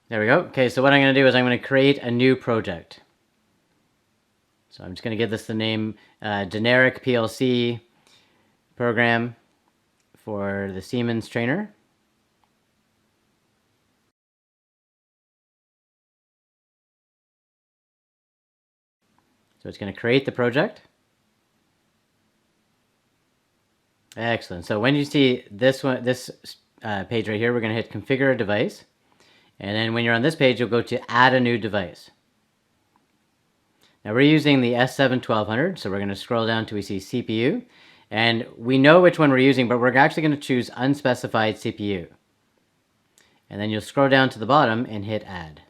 There we go. Okay, so what I'm going to do is I'm going to create a new project. So I'm just going to give this the name generic PLC program for the Siemens trainer. So it's going to create the project. Excellent. So when you see this one, this page right here, we're going to hit configure a device. And then when you're on this page, you'll go to add a new device. Now we're using the S7-1200, so we're going to scroll down till we see CPU. And we know which one we're using, but we're actually going to choose unspecified CPU. And then you'll scroll down to the bottom and hit add.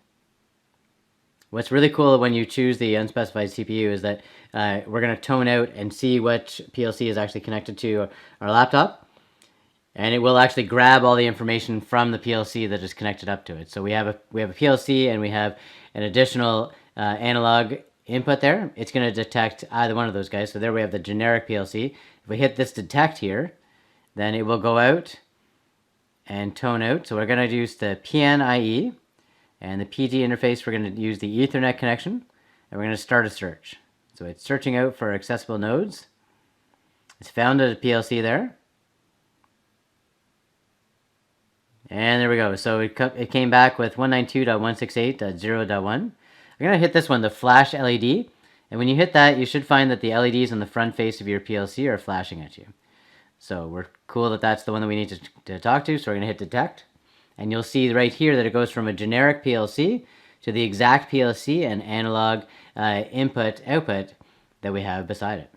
What's really cool when you choose the unspecified CPU is that we're going to tone out and see which PLC is actually connected to our laptop. And it will actually grab all the information from the PLC that is connected up to it. So we have a PLC and we have an additional analog input there. It's going to detect either one of those guys. So there we have the generic PLC. If we hit this detect here, then it will go out and tone out. So we're going to use the PNIE. And the PD interface, we're going to use the Ethernet connection, and we're going to start a search. So it's searching out for accessible nodes. It's found a PLC there. And there we go. So it came back with 192.168.0.1. I'm going to hit this one, the flash LED. And when you hit that, you should find that the LEDs on the front face of your PLC are flashing at you. So we're cool that that's the one that we need to talk to. So we're going to hit detect. And you'll see right here that it goes from a generic PLC to the exact PLC and analog input-output that we have beside it.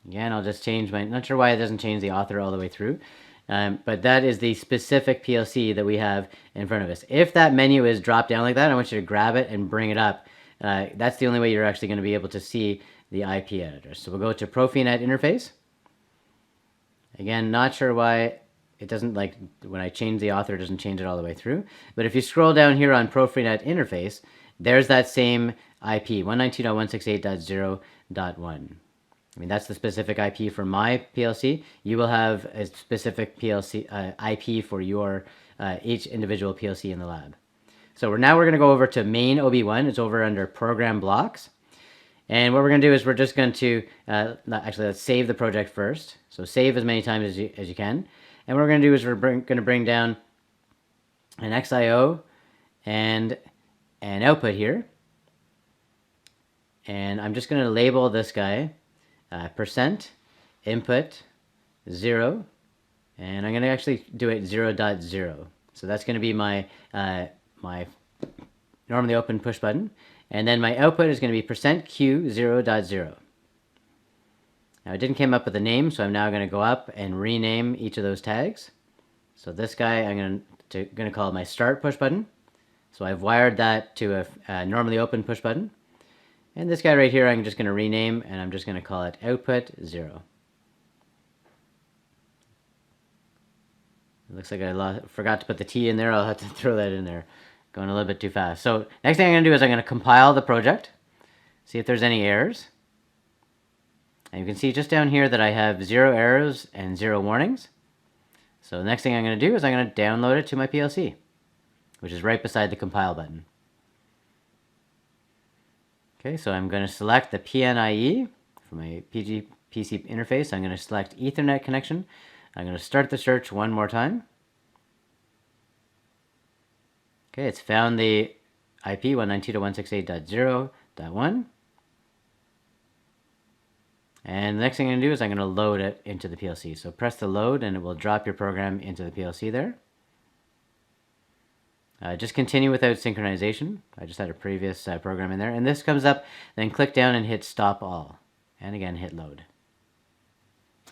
Again, I'll just change my, not sure why it doesn't change the author all the way through, but that is the specific PLC that we have in front of us. If that menu is dropped down like that, I want you to grab it and bring it up. That's the only way you're actually going to be able to see the IP editor. So we'll go to Profinet interface. Again, not sure why it doesn't, like, when I change the author, it doesn't change it all the way through. But if you scroll down here on Profinet interface, there's that same IP, 192.168.0.1. I mean, that's the specific IP for my PLC. You will have a specific PLC IP for your each individual PLC in the lab. So we're going to go over to main OB1. It's over under program blocks. And what we're going to do is we're just going to, actually, let's save the project first. So save as many times as you can. And what we're going to do is we're going to bring down an XIO and an output here. And I'm just going to label this guy percent input 0. And I'm going to actually do it 0.0. So that's going to be my, my normally open push button. And then my output is going to be percent Q 0.0. Now it didn't come up with a name, so I'm now going to go up and rename each of those tags. So this guy I'm going to call it my start push button. So I've wired that to a normally open push button. And this guy right here I'm just going to rename, and I'm just going to call it output 0. It looks like I forgot to put the T in there. I'll have to throw that in there. Going a little bit too fast. So next thing I'm going to do is I'm going to compile the project, see if there's any errors. And you can see just down here that I have 0 errors and 0 warnings. So the next thing I'm going to do is I'm going to download it to my PLC, which is right beside the compile button. Okay, so I'm going to select the PNIE for my PC interface. I'm going to select Ethernet connection. I'm going to start the search one more time. Okay, it's found the IP 192.168.0.1. And the next thing I'm going to do is I'm going to load it into the PLC. So press the load and it will drop your program into the PLC there. Just continue without synchronization. I just had a previous program in there. And this comes up, then click down and hit stop all. And again, hit load.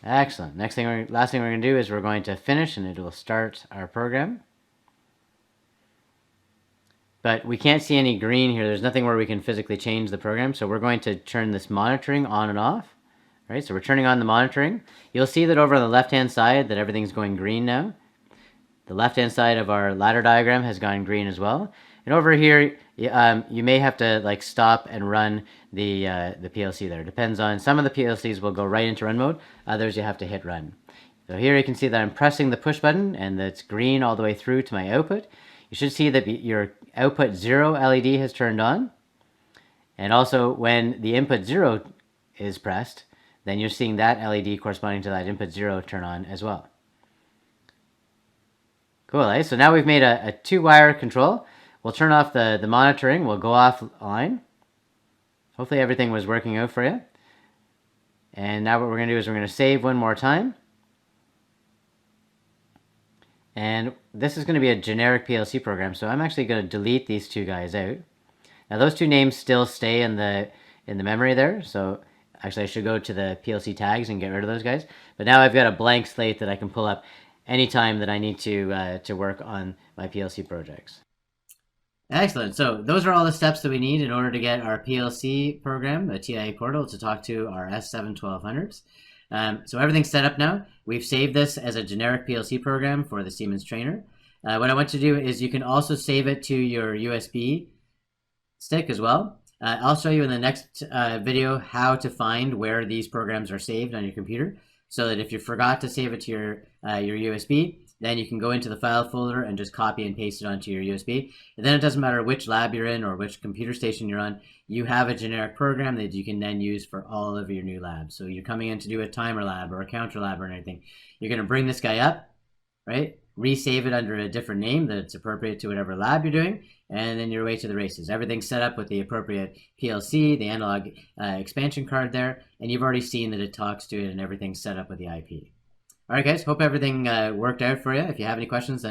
Excellent. Last thing we're going to do is we're going to finish and it will start our program. But we can't see any green here. There's nothing where we can physically change the program. So we're going to turn this monitoring on and off. Right, so we're turning on the monitoring. You'll see that over on the left-hand side that everything's going green now. The left-hand side of our ladder diagram has gone green as well. And over here, you may have to like stop and run the PLC there. It depends on, some of the PLCs will go right into run mode. Others you have to hit run. So here you can see that I'm pressing the push button and that's green all the way through to my output. you should see that your output 0 LED has turned on. And also when the input 0 is pressed, then you're seeing that LED corresponding to that input 0 turn on as well. Cool, eh? So now we've made a 2-wire control. We'll turn off the monitoring. We'll go offline. Hopefully everything was working out for you. And now what we're going to do is we're going to save one more time. And this is going to be a generic PLC program, so I'm actually going to delete these two guys out. Now those two names still stay in the memory there, so actually I should go to the PLC tags and get rid of those guys. But now I've got a blank slate that I can pull up anytime that I need to work on my PLC projects. Excellent. So those are all the steps that we need in order to get our PLC program, the TIA portal, to talk to our S7-1200s. So everything's set up now. We've saved this as a generic PLC program for the Siemens trainer. What I want to do is you can also save it to your USB stick as well. I'll show you in the next video how to find where these programs are saved on your computer, so that if you forgot to save it to your USB, then you can go into the file folder and just copy and paste it onto your USB. And then it doesn't matter which lab you're in or which computer station you're on, you have a generic program that you can then use for all of your new labs. So you're coming in to do a timer lab or a counter lab or anything. You're going to bring this guy up, right? Resave it under a different name that's appropriate to whatever lab you're doing, and then you're away to the races. Everything's set up with the appropriate PLC, the analog expansion card there, and you've already seen that it talks to it and everything's set up with the IP. All right, guys, hope everything worked out for you. If you have any questions, then